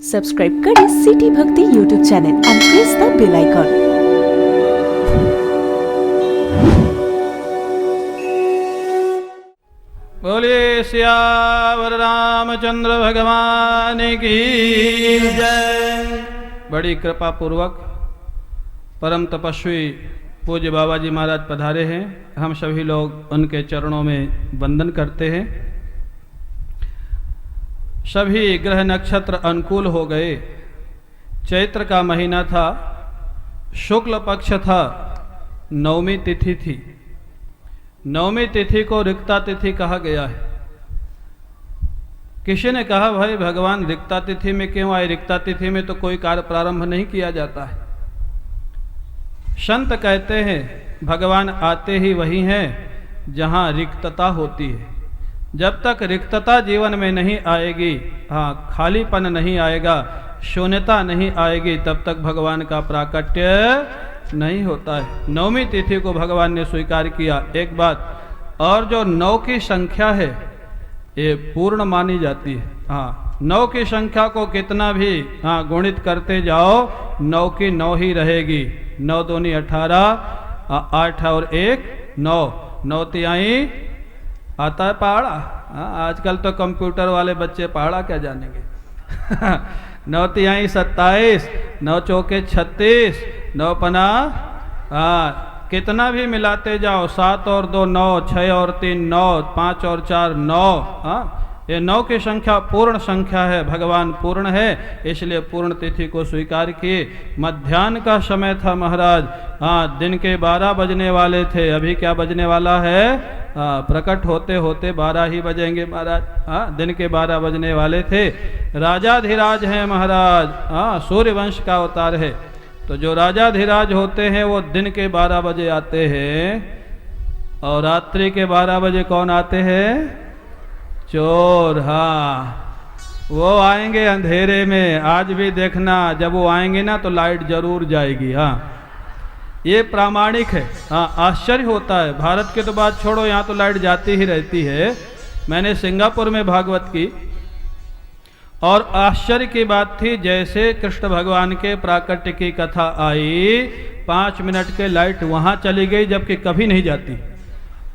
Subscribe करें city Bhakti YouTube channel and press the bell icon. बोलिए सियावर रामचंद्र भगवान की जय। बड़ी कृपा पूर्वक परम तपस्वी पूज्य बाबा जी महाराज पधारे हैं। हम सभी लोग उनके चरणों में वंदन करते हैं। सभी ग्रह नक्षत्र अनुकूल हो गए। चैत्र का महीना था, शुक्ल पक्ष था, नवमी तिथि थी। नवमी तिथि को रिक्ता तिथि कहा गया है। किसी ने कहा भाई भगवान रिक्ता तिथि में क्यों आए? रिक्ता तिथि में तो कोई कार्य प्रारंभ नहीं किया जाता है। संत कहते हैं भगवान आते ही वही हैं जहाँ रिक्तता होती है। जब तक रिक्तता जीवन में नहीं आएगी, खालीपन नहीं आएगा, शून्यता नहीं आएगी, तब तक भगवान का प्राकट्य नहीं होता है। नवमी तिथि को भगवान ने स्वीकार किया। एक बात और, जो 9 की संख्या है ये पूर्ण मानी जाती है। 9 की संख्या को कितना भी गुणित करते जाओ, 9 की 9 ही रहेगी। 9 दूनी 18, 8 और 1 9, 9 तिहाई आता है पहाड़ा। आजकल तो कंप्यूटर वाले बच्चे पहाड़ा क्या जानेंगे। 9 तिहाई 27, 9 चौके 36, 9 पना कितना भी मिलाते जाओ, 7 और 2 9, 6 और 3 9, 5 और 4 9। ये 9 की संख्या पूर्ण संख्या है। भगवान पूर्ण है, इसलिए पूर्ण तिथि को स्वीकार किए। मध्याह्न का समय था महाराज। दिन के 12 बजने वाले थे। अभी क्या बजने वाला है? प्रकट होते होते 12 ही बजेंगे महाराज। दिन के 12 बजने वाले थे। राजाधिराज हैं महाराज। सूर्य वंश का अवतार है। तो जो राजाधिराज होते हैं वो दिन के 12 बजे आते हैं, और रात्रि के 12 बजे कौन आते हैं? चोर। वो आएंगे अंधेरे में। आज भी देखना, जब वो आएंगे ना तो लाइट जरूर जाएगी। ये प्रामाणिक है। आश्चर्य होता है। भारत की तो बात छोड़ो, यहाँ तो लाइट जाती ही रहती है। मैंने सिंगापुर में भागवत की, और आश्चर्य की बात थी, जैसे कृष्ण भगवान के प्राकट्य की कथा आई, 5 मिनट के लाइट वहाँ चली गई, जबकि कभी नहीं जाती।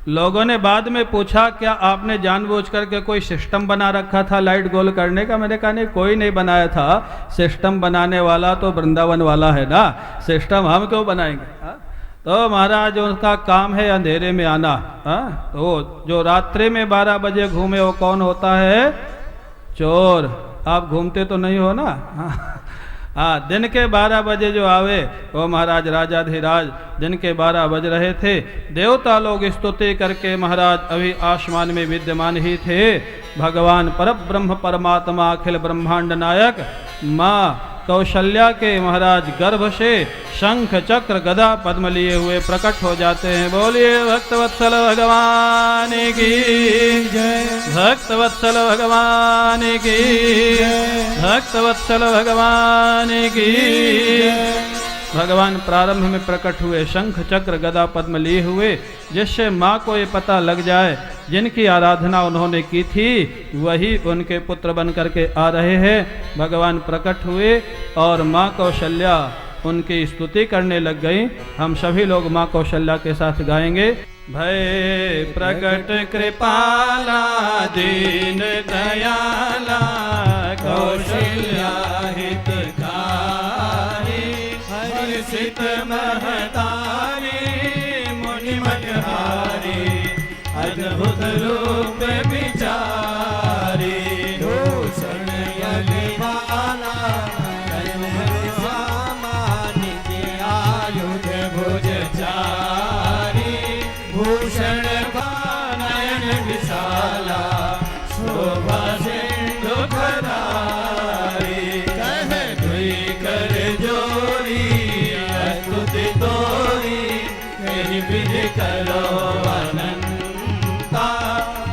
लोगों ने बाद में पूछा क्या आपने जानबूझ करके कोई सिस्टम बना रखा था लाइट गोल करने का? मैंने कहा नहीं, कोई नहीं बनाया था। सिस्टम बनाने वाला तो वृंदावन वाला है ना, सिस्टम हम क्यों बनाएंगे? तो महाराज उनका काम है अंधेरे में आना। तो जो रात्रि में 12 बजे घूमे वो कौन होता है? चोर। आप घूमते तो नहीं हो ना? दिन के 12 बजे जो आवे वो महाराज राजाधिराज। दिन के 12 बज रहे थे। देवता लोग स्तुति करके महाराज अभी आसमान में विद्यमान ही थे। भगवान परब्रह्म परमात्मा अखिल ब्रह्मांड नायक माँ कौशल्या के महाराज गर्भ से शंख चक्र गदा पद्म लिए हुए प्रकट हो जाते हैं। बोलिए भक्तवत्सल भगवान की जय। भक्तवत्सल भगवान की जय। भक्तवत्सल भगवान की जय। भगवान प्रारंभ में प्रकट हुए शंख चक्र गदा पद्म लिए हुए, जिससे माँ को ये पता लग जाए जिनकी आराधना उन्होंने की थी वही उनके पुत्र बन करके आ रहे हैं। भगवान प्रकट हुए और माँ कौशल्या उनकी स्तुति करने लग गई। हम सभी लोग माँ कौशल्या के साथ गाएंगे। भय प्रकट कृपाला दीन दयाला कौशल्या हितकारी हर्षित महतारी मुनि मनहारी अद्भुत रूप विचारी भूषण यज्ञमाला आयुध भुज चारी भूषण नयन विशाला शोभा सिंधु खरारी कह दुई कर जोरी स्तुति तोरी कही विधि करो अनंता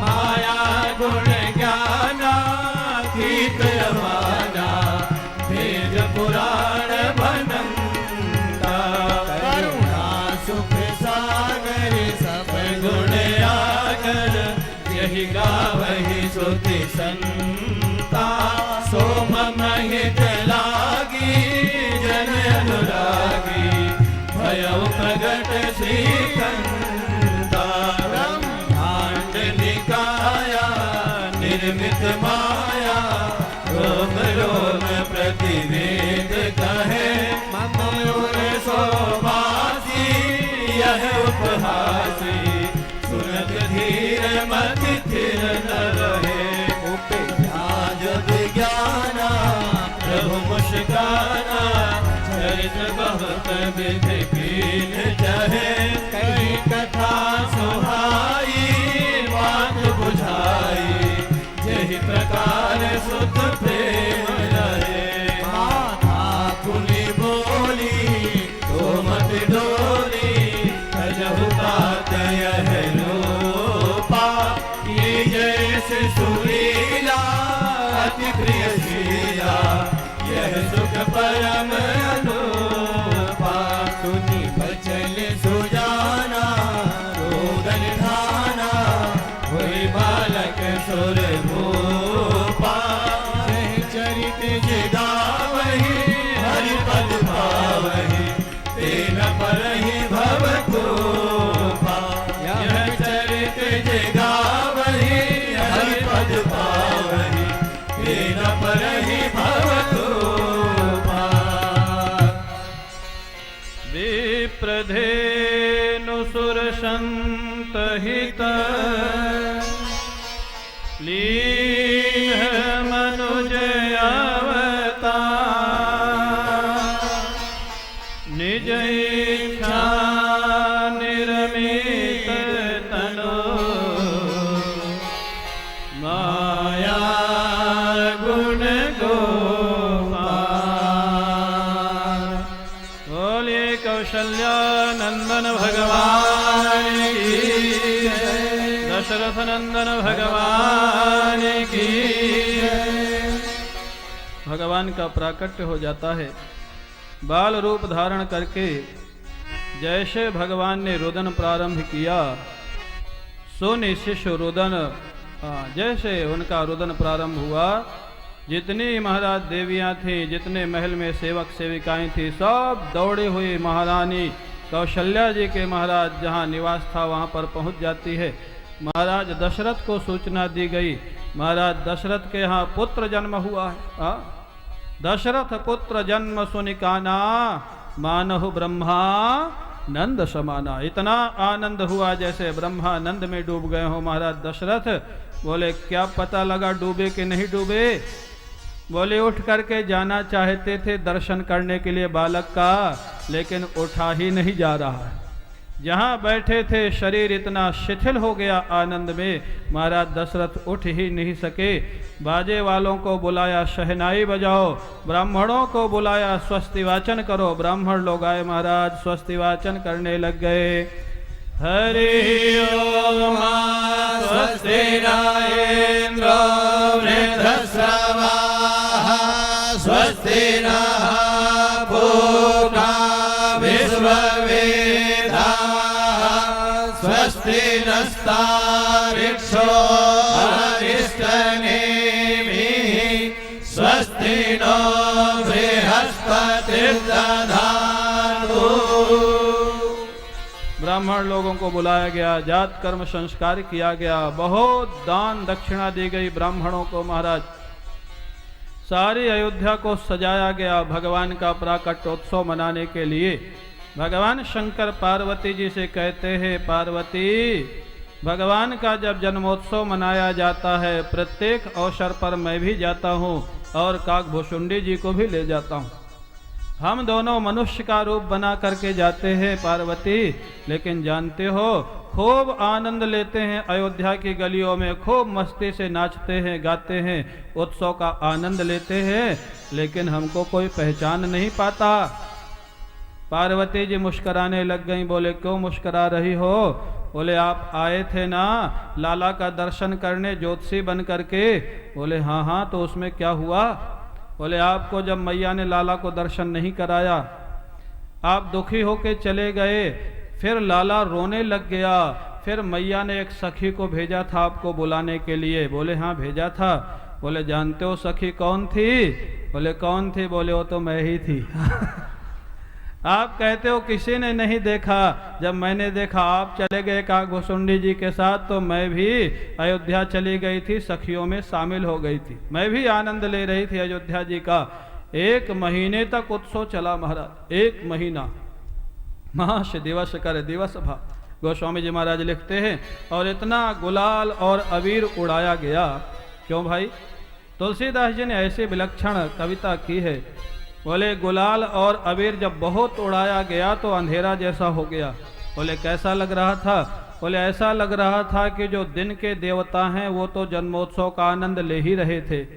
माया गुण ज्ञाना गीत अमाना भेद पुराण भनंता करुणा सुख सागर सब गुण आगर यही गावहि श्रुति संता सोम महित कंता ब्रह्मांड निकाया निर्मित माया रोम रोम प्रतिवेद कहे ममोर सोभासी यह उपहासी सुनत धीर मति थिर न रहे उपया जग ज्ञाना प्रभु मुस्काना चरित बहुत विधि कीन चहे कई कथा सुहाई बात बुझाई यही प्रकार सुत प्रेम रहे माता कुली बोली तो मत डोली कजहु बात यह रूपा ये जैसे सुरीला अति प्रियशीला यह सुख परम अनुपा सुनी बचन सुजाना रोदन ठाना हुई बालक सुर भूपा यह चरित जिगावहि हरि पद पावहि तेन परहि भव कृपा यह चरित जिगावहि हरि पद पावहि तेन परहि भव कृपा विप्रधेनु सुरसंत हित लीन मनुज अवतार निज इच्छा निर्मित तनु माया गुण गोपाल बोलिए कौशल्या नंदन भगवान की दशरथ नंदन भगवान की भगवान का प्राकट्य हो जाता है बाल रूप धारण करके जैसे भगवान ने रुदन प्रारंभ किया सोने शिष्य रुदन जैसे उनका रुदन प्रारंभ हुआ जितनी महाराज देवियां थीं जितने महल में सेवक सेविकाएं थी सब दौड़े हुए महारानी कौशल्या जी के महाराज जहां निवास था वहां पर पहुंच जाती है। महाराज दशरथ को सूचना दी गई महाराज दशरथ के यहाँ पुत्र जन्म हुआ है। दशरथ पुत्र जन्म सुनिकाना मानहु ब्रह्मा नंद समाना। इतना आनंद हुआ जैसे ब्रह्मा नंद में डूब गए हो महाराज दशरथ। बोले क्या पता लगा डूबे कि नहीं डूबे। बोले उठ करके जाना चाहते थे दर्शन करने के लिए बालक का, लेकिन उठा ही नहीं जा रहा है। जहाँ बैठे थे शरीर इतना शिथिल हो गया आनंद में, महाराज दशरथ उठ ही नहीं सके। बाजे वालों को बुलाया, शहनाई बजाओ, ब्राह्मणों को बुलाया, स्वस्ति वाचन करो। ब्राह्मण लोग आए, महाराज स्वस्ति वाचन करने लग गए। हरि ओम स्वस्ति न इंद्रो वृद्धश्रवाः स्वस्ति नः पूर्णा विश्ववेदाः स्वस्ति नस्तारिक्षो अरिष्टनेमिः स्वस्ति नो बृहस्पतिर्दधातु। ब्राह्मण लोगों को बुलाया गया, जात कर्म संस्कार किया गया, बहुत दान दक्षिणा दी गई ब्राह्मणों को। महाराज सारी अयोध्या को सजाया गया भगवान का प्राकट्योत्सव मनाने के लिए। भगवान शंकर पार्वती जी से कहते हैं, पार्वती भगवान का जब जन्मोत्सव मनाया जाता है प्रत्येक अवसर पर मैं भी जाता हूँ और काकभूषुंडी जी को भी ले जाता हूँ। हम दोनों मनुष्य का रूप बना करके जाते हैं पार्वती, लेकिन जानते हो खूब आनंद लेते हैं अयोध्या की गलियों में, खूब मस्ती से नाचते हैं, गाते हैं, उत्सव का आनंद लेते हैं, लेकिन हमको कोई पहचान नहीं पाता। पार्वती जी मुस्कुराने लग गई। बोले क्यों मुस्कुरा रही हो। बोले आप आए थे ना लाला का दर्शन करने ज्योतिषी बन करके। बोले हाँ हाँ, तो उसमें क्या हुआ। बोले आपको जब मैया ने लाला को दर्शन नहीं कराया, आप दुखी होके चले गए, फिर लाला रोने लग गया, फिर मैया ने एक सखी को भेजा था आपको बुलाने के लिए। बोले हाँ भेजा था। बोले जानते हो सखी कौन थी। बोले कौन थी। बोले वो तो मैं ही थी। आप कहते हो किसी ने नहीं देखा, जब मैंने देखा आप चले गए काकभुसुंडी जी के साथ तो मैं भी अयोध्या चली गई थी, सखियों में शामिल हो गई थी, मैं भी आनंद ले रही थी अयोध्या जी का। 1 महीने तक उत्सव चला महाराज, 1 महीना महाश दिवस कर दिवस भा, गोस्वामी जी महाराज लिखते हैं। और इतना गुलाल और अबीर उड़ाया गया। क्यों भाई? तुलसीदास जी ने ऐसी विलक्षण कविता की है। बोले गुलाल और अबीर जब बहुत उड़ाया गया तो अंधेरा जैसा हो गया। बोले कैसा लग रहा था? बोले ऐसा लग रहा था कि जो दिन के देवता हैं वो तो जन्मोत्सव का आनंद ले ही रहे थे,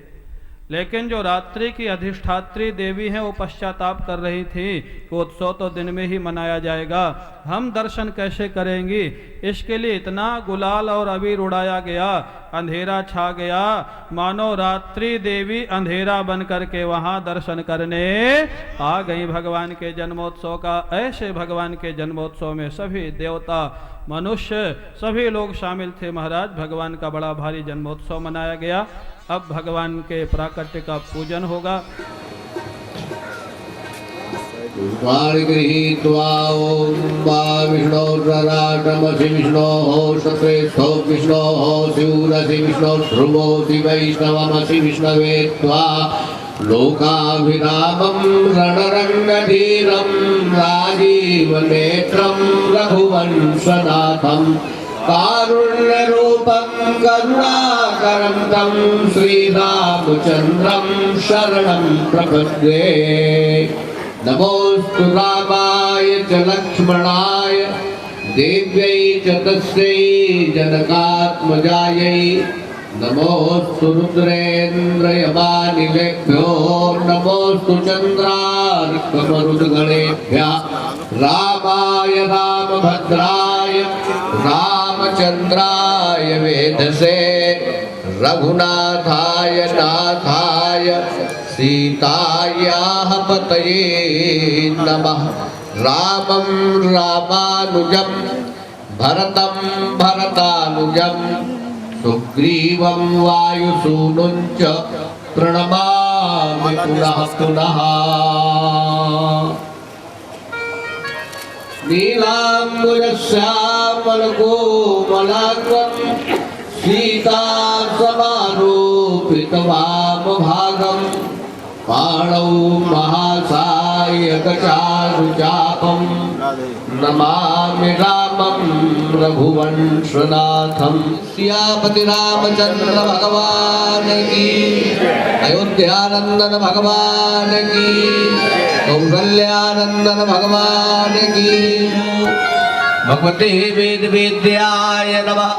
लेकिन जो रात्रि की अधिष्ठात्री देवी हैं वो पश्चाताप कर रही थी कि उत्सव तो दिन में ही मनाया जाएगा, हम दर्शन कैसे करेंगी। इसके लिए इतना गुलाल और अबीर उड़ाया गया, अंधेरा छा गया, मानो रात्रि देवी अंधेरा बन करके वहां दर्शन करने आ गई भगवान के जन्मोत्सव का। ऐसे भगवान के जन्मोत्सव में सभी देवता मनुष्य सभी लोग शामिल थे महाराज। भगवान का बड़ा भारी जन्मोत्सव मनाया गया। अब भगवान के प्राकट्य का पूजन होगा। गृहीत्वा ॐ वा विष्णोर्राटमसि विष्णोः श्रेष्ठो विष्णोः शिवरसि विष्णो ध्रुवोऽसि वैष्णवमसि विष्णवे त्वा लोकाभिरामं रणरङ्गधीरं राजीवनेत्रं रघुवंशनाथं कारुण्यरूपं करुणाकरं तं श्रीरामचन्द्रं शरणं प्रपद्ये। नमोस्तु रामाय च लक्ष्मणाय देव्यै च तस्यै जनकात्मजायै नमोस्तु रुद्रेन्द्रयमानिलेभ्यो नमोस्तु चन्द्रार्कमरुद्गणेभ्यः रामाय रामभद्राय रामचन्द्राय वेधसे रघुनाथाय नाथाय सीतायाः पतये नमः। रामं रामानुजं भरतं भरतानुजं सुग्रीवं वायुसूनुञ्च प्रणमामि पुनः पुनः। नीलाम्बुजश्यामलकोमलाङ्गं सीतासमारोपितवामभागम् पाणौ महासायकचारुचापं नमामि रामं रघुवंशनाथं। सियापति रामचंद्र भगवान की, अयोध्यानंदन भगवान की, कौसल्यानंदन भगवान की। भगवते वेद वेद्याय नमः,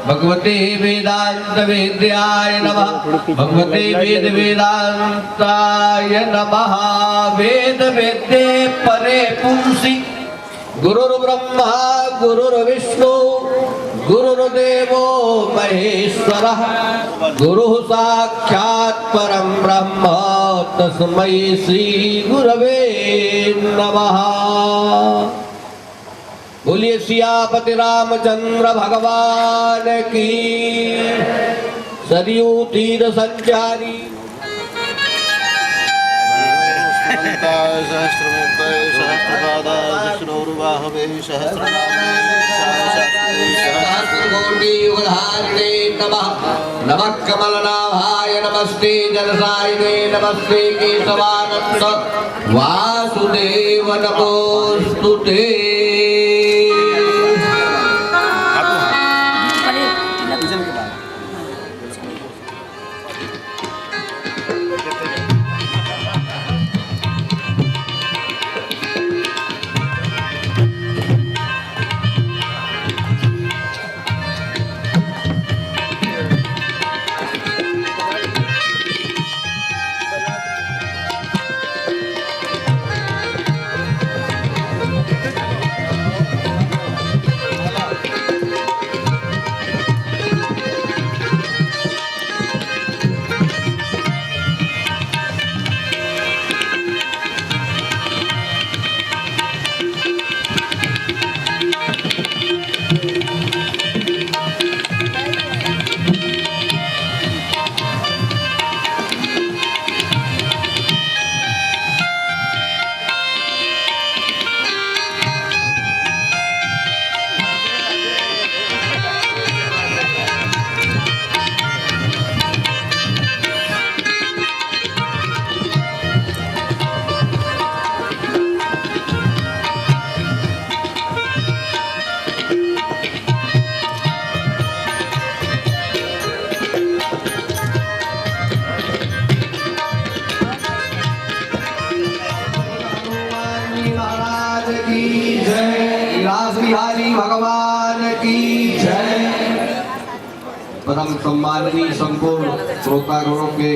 भगवते वेदांत वेद्याय नमः, भगवते वेद वेदांताय नमः। वेद वेद्ये परे पुंसि गुरुर्ब्रह्मा गुरुर्विष्णु गुरुर्देवो महेश्वरः गुरुः साक्षात् परं ब्रह्म तस्मै श्री गुरवे नमः। बोलिए सियापति रामचंद्र भगवान की। सरयू तीर संचारी सहस्रमुखाय सहस्रपादाय विष्णुर्बाहवे सहस्रकोटि युगधारिणे नमः। नमः कमलनाभाय नमस्ते जलसायिने नमस्ते केशवानंद वासुदेव नमोस्तुते। बिहारी भगवान की जय। परम सम्माननीय संपूर्ण श्रोतागणों के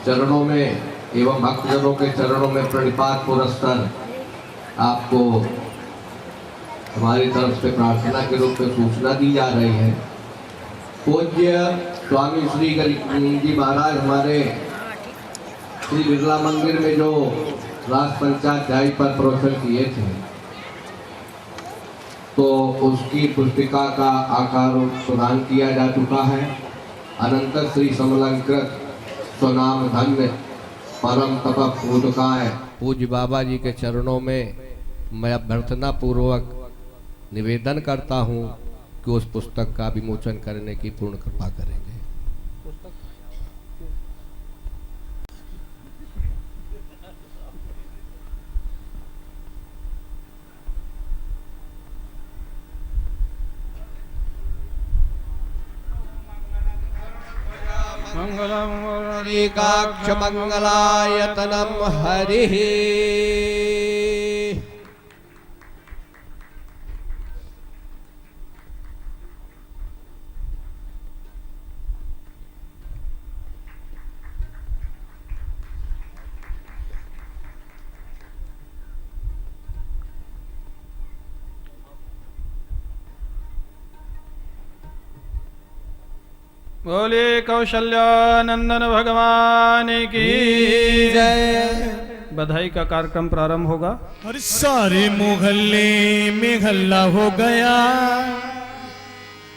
चरणों में एवं भक्तजनों के चरणों में प्रणिपात पुरस्कार आपको हमारी तरफ से प्रार्थना के रूप में सूचना दी जा रही है। पूज्य स्वामी श्री गरीब जी महाराज हमारे श्री बिरला मंदिर में जो रास पंचाध्यायी पर प्रवचन किए थे, तो उसकी पुस्तिका का आकार प्रदान किया जा चुका है। अनंत श्री समलंकृत स्वनाम धन्य परम तप पूजकाय पूज्य बाबा जी के चरणों में मैं अभ्यर्थना पूर्वक निवेदन करता हूँ कि उस पुस्तक का विमोचन करने की पूर्ण कृपा करेंगे। मंगलम एकाक्ष मंगलायतनम हरिः। बोले कौशल्यानंदन भगवान की जय। बधाई का कार्यक्रम प्रारंभ होगा। अरे सारे मोहल्ले में हल्ला हो गया,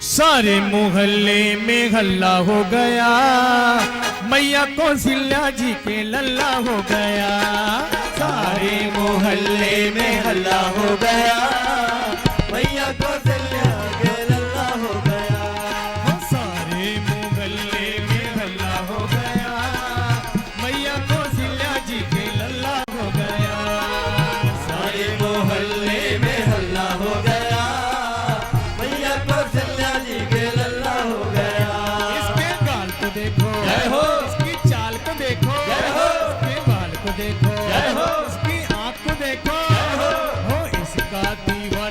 सारे मोहल्ले में हल्ला हो गया, मैया कौशल्या जी के लल्ला हो गया। सारे मोहल्ले में हल्ला हो गया, मैया कौशल्या के लल्ला हो गया। सारे मोहल्ले में हल्ला हो गया, मैया कौशल्या जी के लल्ला हो गया। सारे मोहल्ले में हल्ला हो गया, मैया कौशल्या जी के लल्ला हो गया। इसके गाल को देखो, जय हो, इसकी चाल को देखो, जय हो, इसके बाल को देखो, जय हो, इसकी आँख को देखो, जय हो, इसका दीवार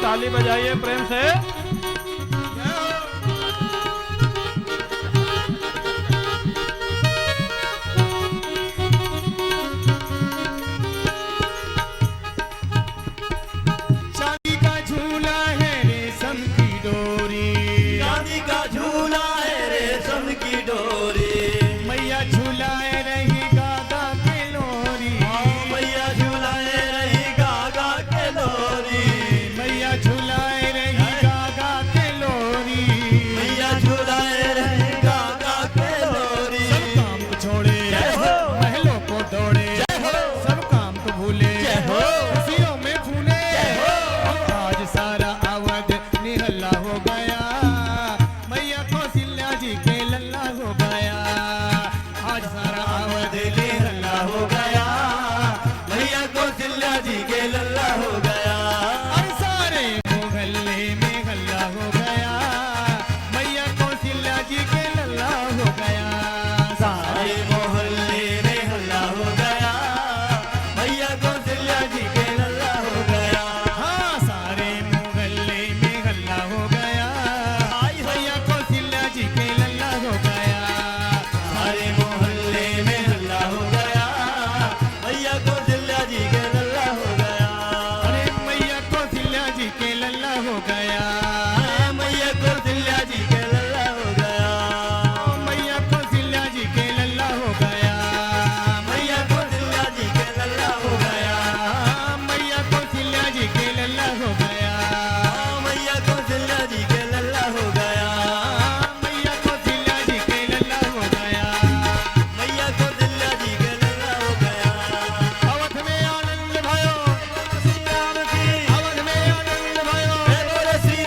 ताली बजाइए प्रेम से। चांदी का झूला है रेशम की डोरी, चांदी का झूला है रेशम की डोरी, मैया झूलाए रही गागा के लोरी, मैया झूलाए रही गागा के लोरी, मैया झूलाए रही गागा के लोरी, मैया झूलाए रही गागा के लोरी। सब काम को छोड़े जय हो। महलों को दौड़े जय हो। सब काम को भूले जय हो। खुशियों में फूले जय हो। आज सारा अवध निहल्ला हो गया, मैया कौशल्या जी के लल्ला हो गया, आज सारा अवध निहल्ला हो गया, मैया कौशल्या जी के लल्ला हो गया। और सारे मोहल्ले में हल्ला हो गया, मैया कौशल्या जी के लल्ला हो गया, सारे मोहल्ले में हल्ला हो गया, मैया कौशल्या जी के लल्ला हो गया। हाँ सारे मोहल्ले में हल्ला हो गया, मैया कौशल्या जी के लल्ला हो गया, सारे मोहल्ले में हल्ला हो गया, मैया कौशल्या जी के लल्ला हो गया। अरे मैया कौशल्या जी के लल्ला हो गया, मैया कौशल्या जी के लल्ला हो गया, मैया कौशल्या जी के लल्ला हो गया, मैया कौशल्या जी के लल्ला हो गया, मैया कौशल्या जी के लल्ला हो गया, मैया कौशल्या जी के लल्ला हो गया, मैया कौशल्या जी के लल्ला हो गया, मैया कौशल्या जी के लल्ला हो गया। अवध में आनंद भयो, श्री राम की अवध में आनंद भयो, जय बोलो श्री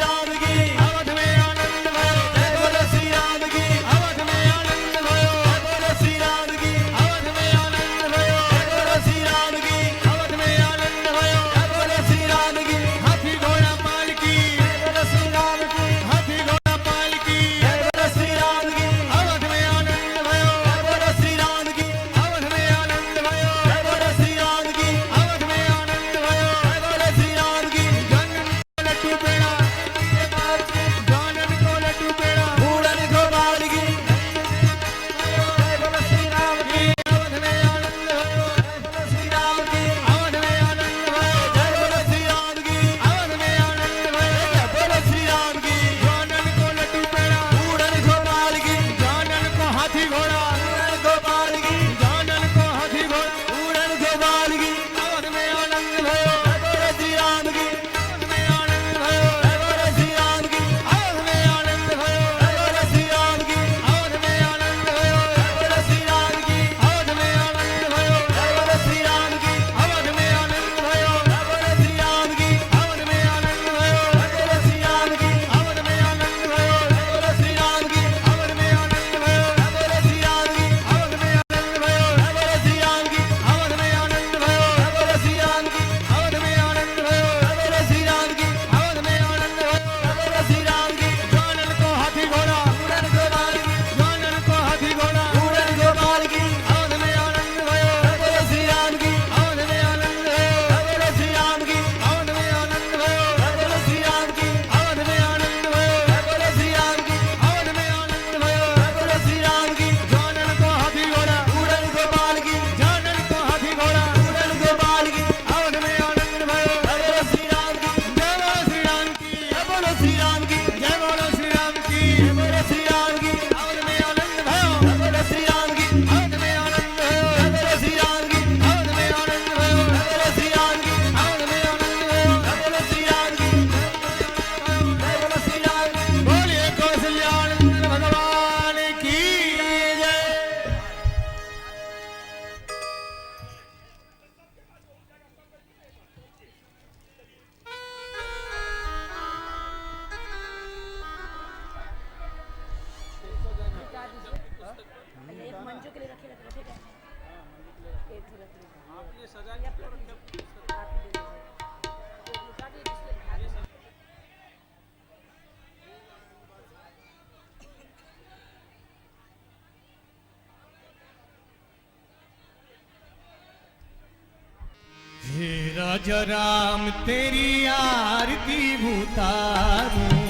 राजा राम तेरी आरती उतारूं,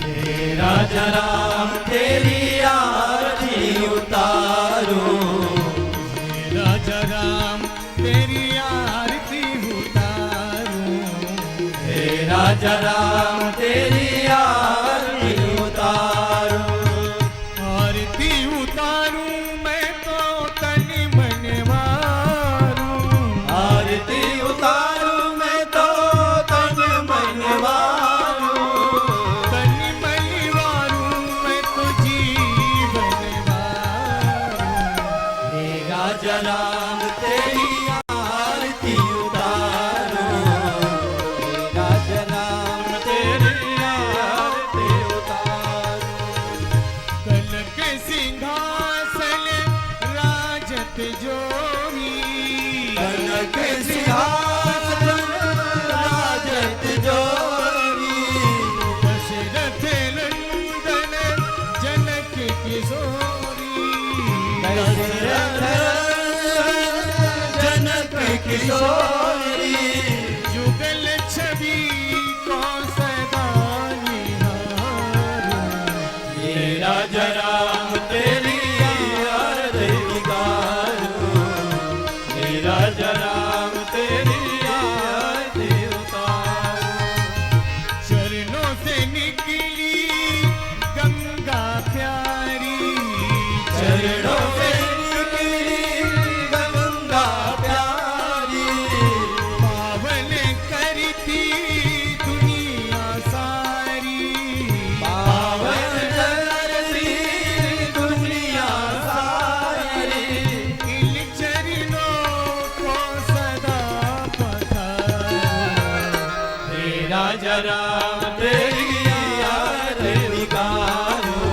हे राजा राम तेरी आरती उतारूं, हे राजा राम तेरी आरती उतारूं, हे राजा राम तेरी आरती उतारूं, आरती उतारूं मैं तो तन मन वारूं, आरती उतारूं मैं तो तन मन वारूं, तन मन वारूं मैं तो जीवन वारूं, हे राजा राम तेरी आरती उतारूं, हे राजा राम तेरी आरती उतारूं, कनक सिंहासन राजत जोरी, कनक सिंहासन राजत जोरी, दशरथ नंदन जनक किशोरी, दशरथ जनक किशोरी, जुगल छवि को सदा निहारूं, हे राजा राम तेरी आरती उतारूं, हे राजा राम तेरी आरती उतारूं, चरणों से निकली गंगा प्यारी, चरणों से निकली गंगा प्यारी, पावन करती दुनिया सारी, पावन करती दुनिया सारी, इन चरणों को सदा पधारूं, हे राजा राम तेरी आरती उतारूं,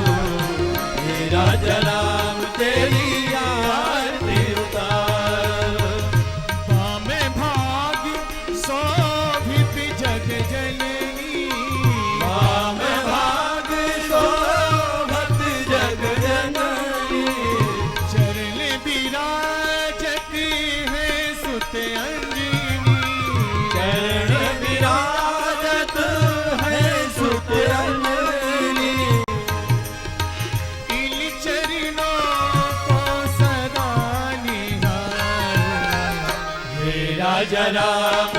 हे राजा राम तेरी आरती उतारूं, बामे भाग शोभित जग जननी, वाम भाग शोभत जग जननी, चरण विराजत है सुत अंजनी, चरण विराजत है सुत अंजनी, इन चरणों को सदा निहारूं, हे राजा राम